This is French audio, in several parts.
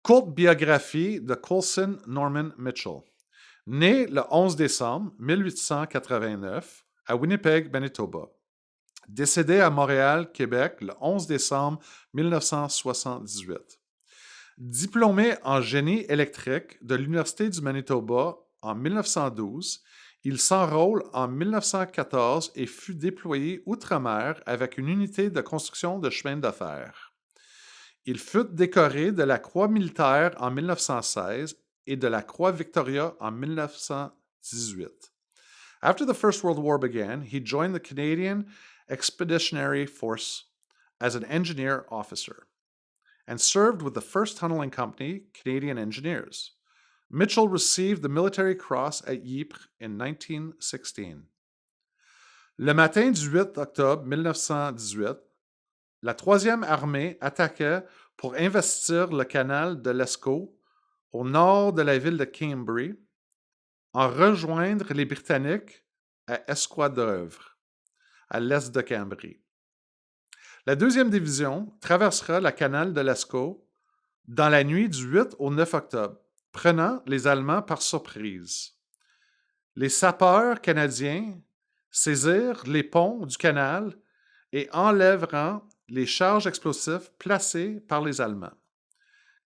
Courte biographie de Coulson Norman Mitchell. Né le 11 décembre 1889 à Winnipeg, Manitoba. Décédé à Montréal, Québec, le 11 décembre 1978. Diplômé en génie électrique de l'Université du Manitoba en 1912, il s'enrôle en 1914 et fut déployé outre-mer avec une unité de construction de chemins de fer. Il fut décoré de la Croix militaire en 1916 et de la Croix Victoria en 1918. After the First World War began, he joined the Canadian Expeditionary Force as an engineer officer and served with the 1st Tunneling Company, Canadian Engineers. Mitchell received the Military Cross at Ypres in 1916. Le matin du 8 octobre 1918, la 3e armée attaquait pour investir le canal de l'Escaut au nord de la ville de Cambrai, en rejoindre les Britanniques à Escouadreuve, à l'est de Cambrai. La 2e division traversera le canal de l'Escaut dans la nuit du 8 au 9 octobre, prenant les Allemands par surprise. Les sapeurs canadiens saisirent les ponts du canal et enlèveront les charges explosives placées par les Allemands.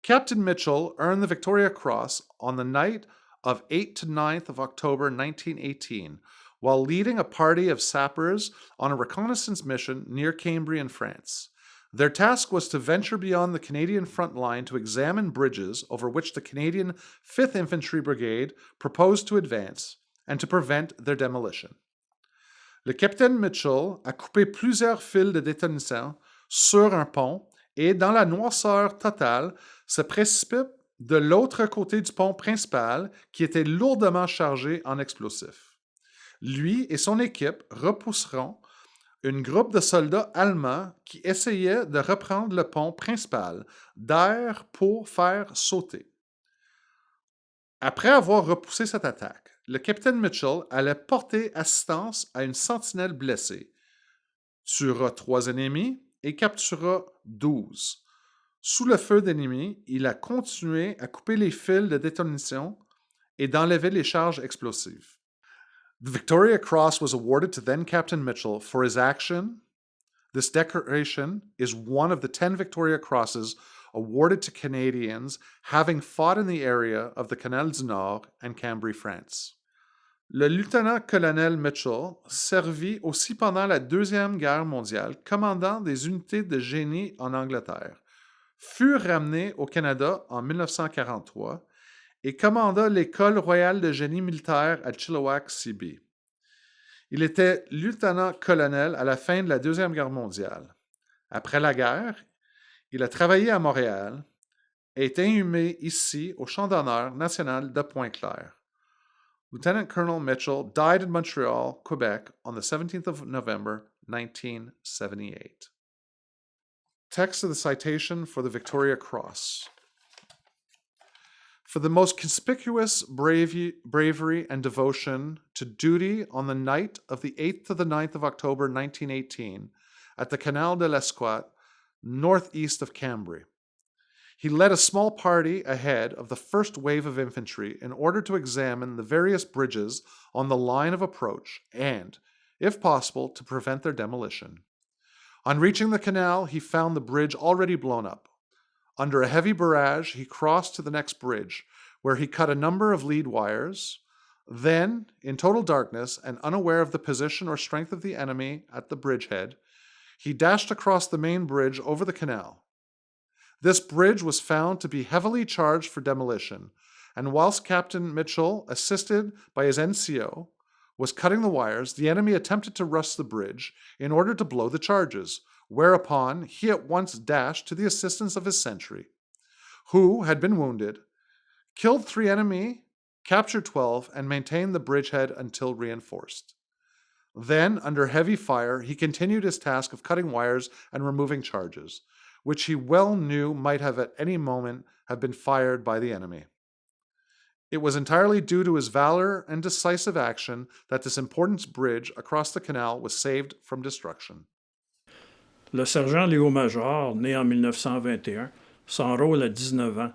Captain Mitchell earned the Victoria Cross on the night of 8th to 9th of October 1918 while leading a party of sappers on a reconnaissance mission near Cambrai in France. Their task was to venture beyond the Canadian front line to examine bridges over which the Canadian 5th Infantry Brigade proposed to advance and to prevent their demolition. Le capitaine Mitchell a coupé plusieurs fils de détonation sur un pont et, dans la noirceur totale, se précipite de l'autre côté du pont principal qui était lourdement chargé en explosifs. Lui et son équipe repousseront un groupe de soldats allemands qui essayaient de reprendre le pont principal d'air pour faire sauter. Après avoir repoussé cette attaque, le capitaine Mitchell allait porter assistance à une sentinelle blessée, tuera 3 ennemis et captura 12. Sous le feu d'ennemis, il a continué à couper les fils de détonation et d'enlever les charges explosives. The Victoria Cross was awarded to then Captain Mitchell for his action. This decoration is one of the 10 Victoria Crosses awarded to Canadians having fought in the area of the Canal du Nord and Cambrai, France. Le lieutenant-colonel Mitchell servit aussi pendant la Deuxième Guerre mondiale commandant des unités de génie en Angleterre, fut ramené au Canada en 1943 et commanda l'École royale de génie militaire à Chilliwack, CB. Il était lieutenant-colonel à la fin de la Deuxième Guerre mondiale. Après la guerre, il a travaillé à Montréal et est inhumé ici au Champ d'honneur national de Pointe-Claire. Lieutenant Colonel Mitchell died in Montreal, Quebec, on the 17th of November, 1978. Text of the citation for the Victoria Cross. For the most conspicuous bravery and devotion to duty on the night of the 8th to the 9th of October 1918 at the Canal de l'Escaut, northeast of Cambrai. He led a small party ahead of the first wave of infantry in order to examine the various bridges on the line of approach and, if possible, to prevent their demolition. On reaching the canal, he found the bridge already blown up. Under a heavy barrage, he crossed to the next bridge, where he cut a number of lead wires. Then, in total darkness and unaware of the position or strength of the enemy at the bridgehead, he dashed across the main bridge over the canal. This bridge was found to be heavily charged for demolition, and whilst Captain Mitchell, assisted by his NCO, was cutting the wires, the enemy attempted to rush the bridge in order to blow the charges, whereupon he at once dashed to the assistance of his sentry, who had been wounded, killed 3 enemy, captured 12, and maintained the bridgehead until reinforced. Then, under heavy fire, he continued his task of cutting wires and removing charges, which he well knew might have at any moment have been fired by the enemy. It was entirely due to his valor and decisive action that this important bridge across the canal was saved from destruction. Le sergent Léo Major, né en 1921, s'enrôle à 19 ans,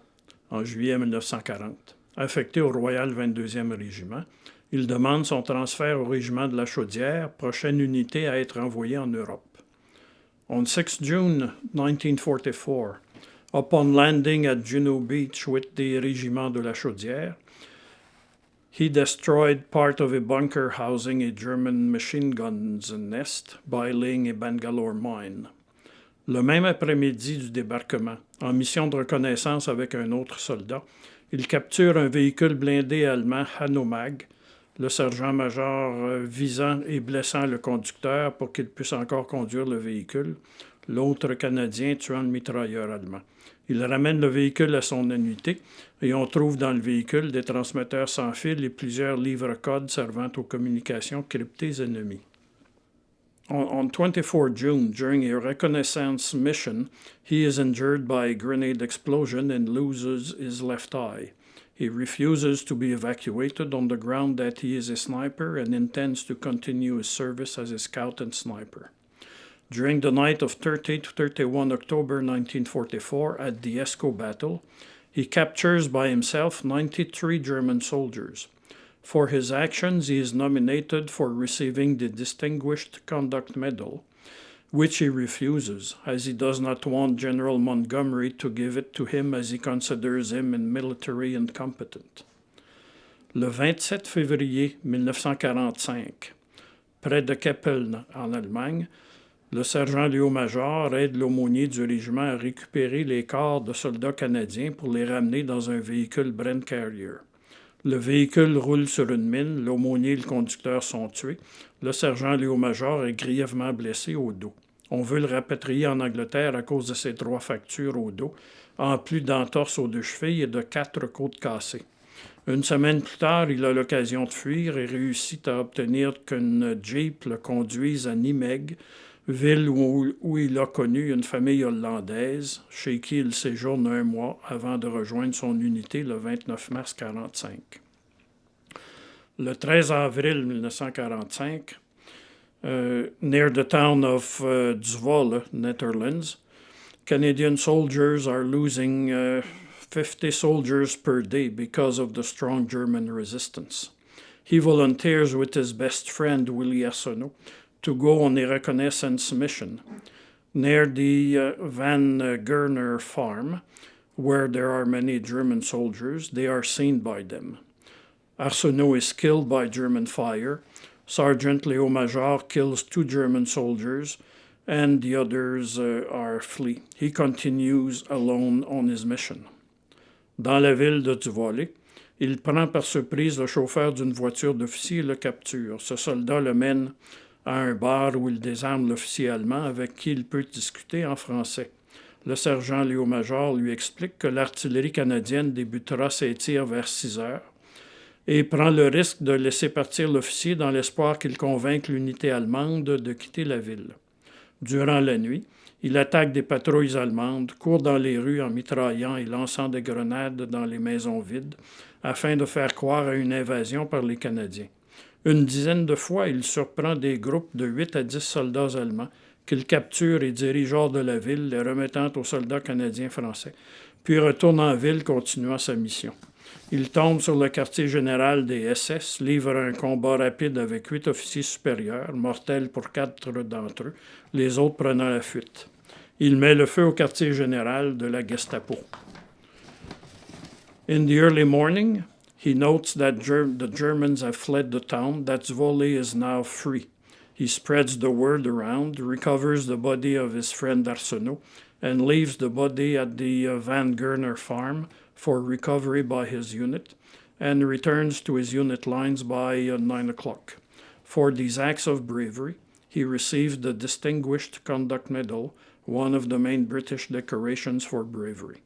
en juillet 1940. Affecté au Royal 22e Régiment, il demande son transfert au régiment de la Chaudière, prochaine unité à être envoyée en Europe. On 6 June 1944, upon landing at Juno Beach with the régiment de la Chaudière, he destroyed part of a bunker housing a German machine guns nest by laying a Bangalore mine. Le même après-midi du débarquement, en mission de reconnaissance avec un autre soldat, il capture un véhicule blindé allemand Hanomag, le sergent-major visant et blessant le conducteur pour qu'il puisse encore conduire le véhicule, l'autre Canadien tuant le mitrailleur allemand. Il ramène le véhicule à son unité et on trouve dans le véhicule des transmetteurs sans fil et plusieurs livres codes servant aux communications cryptées ennemies. On 24 June, during a reconnaissance mission, he is injured by a grenade explosion and loses his left eye. He refuses to be evacuated on the ground that he is a sniper and intends to continue his service as a scout and sniper. During the night of 30 to 31 October 1944 at the Escaut Battle, he captures by himself 93 German soldiers. For his actions, he is nominated for receiving the Distinguished Conduct Medal, which he refuses, as he does not want General Montgomery to give it to him as he considers him military incompetent. Le 27 février 1945, près de Keppeln, en Allemagne, le sergent Léo Major aide l'aumônier du régiment à récupérer les corps de soldats canadiens pour les ramener dans un véhicule Brent Carrier. Le véhicule roule sur une mine, l'aumônier et le conducteur sont tués. Le sergent Léo Major est grièvement blessé au dos. On veut le rapatrier en Angleterre à cause de ses 3 fractures au dos, en plus d'entorses aux 2 chevilles et de 4 côtes cassées. Une semaine plus tard, il a l'occasion de fuir et réussit à obtenir qu'une Jeep le conduise à Nimègue, ville où il a connu une famille hollandaise, chez qui il séjourne 1 mois avant de rejoindre son unité le 29 mars 1945. Le 13 avril 1945, near the town of Zwolle, Netherlands, Canadian soldiers are losing 50 soldiers per day because of the strong German resistance. He volunteers with his best friend, Willie Arsenault, to go on a reconnaissance mission. Near the Van Gerner farm, where there are many German soldiers, they are seen by them. Arsenault is killed by German fire. Sgt Léo Major kills 2 German soldiers, and the others are flee. He continues alone on his mission. Dans la ville de Zwolle, il prend par surprise le chauffeur d'une voiture d'officier et le capture. Ce soldat le mène à un bar où il désarme l'officier allemand avec qui il peut discuter en français. Le sergent Léo Major lui explique que l'artillerie canadienne débutera ses tirs vers 6 heures et prend le risque de laisser partir l'officier dans l'espoir qu'il convainque l'unité allemande de quitter la ville. Durant la nuit, il attaque des patrouilles allemandes, court dans les rues en mitraillant et lançant des grenades dans les maisons vides afin de faire croire à une invasion par les Canadiens. Une dizaine de fois, il surprend des groupes de 8 à 10 soldats allemands qu'il capture et dirige hors de la ville, les remettant aux soldats canadiens français, puis retourne en ville continuant sa mission. Il tombe sur le quartier général des SS, livre un combat rapide avec 8 officiers supérieurs, mortel pour 4 d'entre eux, les autres prenant la fuite. Il met le feu au quartier général de la Gestapo. In the early morning, he notes that the Germans have fled the town, that Zwolle is now free. He spreads the word around, recovers the body of his friend Arsenault, and leaves the body at the Van Gerner farm for recovery by his unit, and returns to his unit lines by 9 o'clock. For these acts of bravery, he received the Distinguished Conduct Medal, one of the main British decorations for bravery.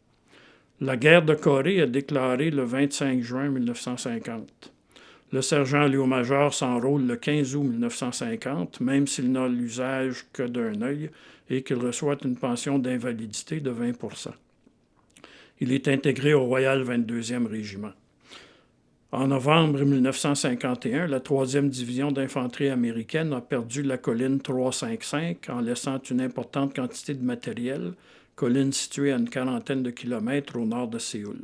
La guerre de Corée est déclarée le 25 juin 1950. Le sergent Léo Major s'enrôle le 15 août 1950, même s'il n'a l'usage que d'un œil et qu'il reçoit une pension d'invalidité de 20 %. Il est intégré au Royal 22e Régiment. En novembre 1951, la 3e division d'infanterie américaine a perdu la colline 355 en laissant une importante quantité de matériel, colline située à une quarantaine de kilomètres au nord de Séoul.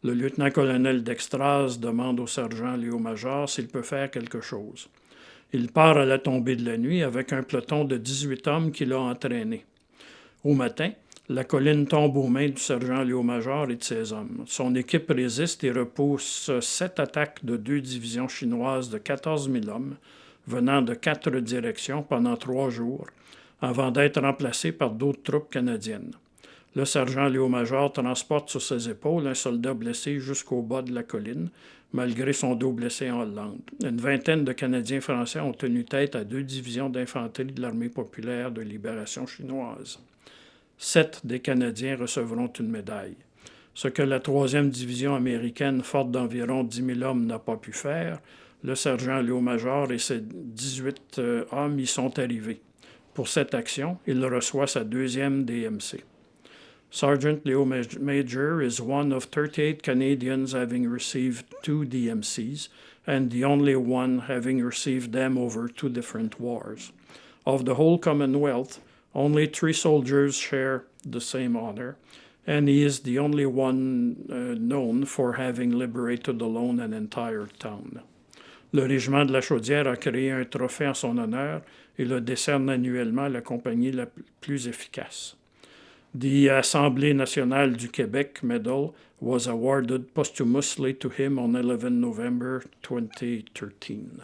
Le lieutenant-colonel d'Extras demande au sergent Léo Major s'il peut faire quelque chose. Il part à la tombée de la nuit avec un peloton de 18 hommes qu'il a entraînés. Au matin, la colline tombe aux mains du sergent Léo Major et de ses hommes. Son équipe résiste et repousse 7 attaques de 2 divisions chinoises de 14 000 hommes, venant de 4 directions pendant 3 jours, avant d'être remplacés par d'autres troupes canadiennes. Le sergent Léo Major transporte sur ses épaules un soldat blessé jusqu'au bas de la colline, malgré son dos blessé en Hollande. Une vingtaine de Canadiens français ont tenu tête à 2 divisions d'infanterie de l'Armée populaire de libération chinoise. 7 des Canadiens recevront une médaille. Ce que la 3e division américaine, forte d'environ 10 000 hommes, n'a pas pu faire, le sergent Léo Major et ses 18 hommes y sont arrivés. Pour cette action, il reçoit sa 2e DMC. Sgt Léo Major is one of 38 Canadians having received 2 DMCs, and the only one having received them over 2 different wars. Of the whole Commonwealth, only 3 soldiers share the same honor, and he is the only one known for having liberated alone an entire town. Le régiment de la Chaudière a créé un trophée en son honneur et le décerne annuellement à la compagnie la plus efficace. The Assemblée nationale du Québec Medal was awarded posthumously to him on 11 November 2013.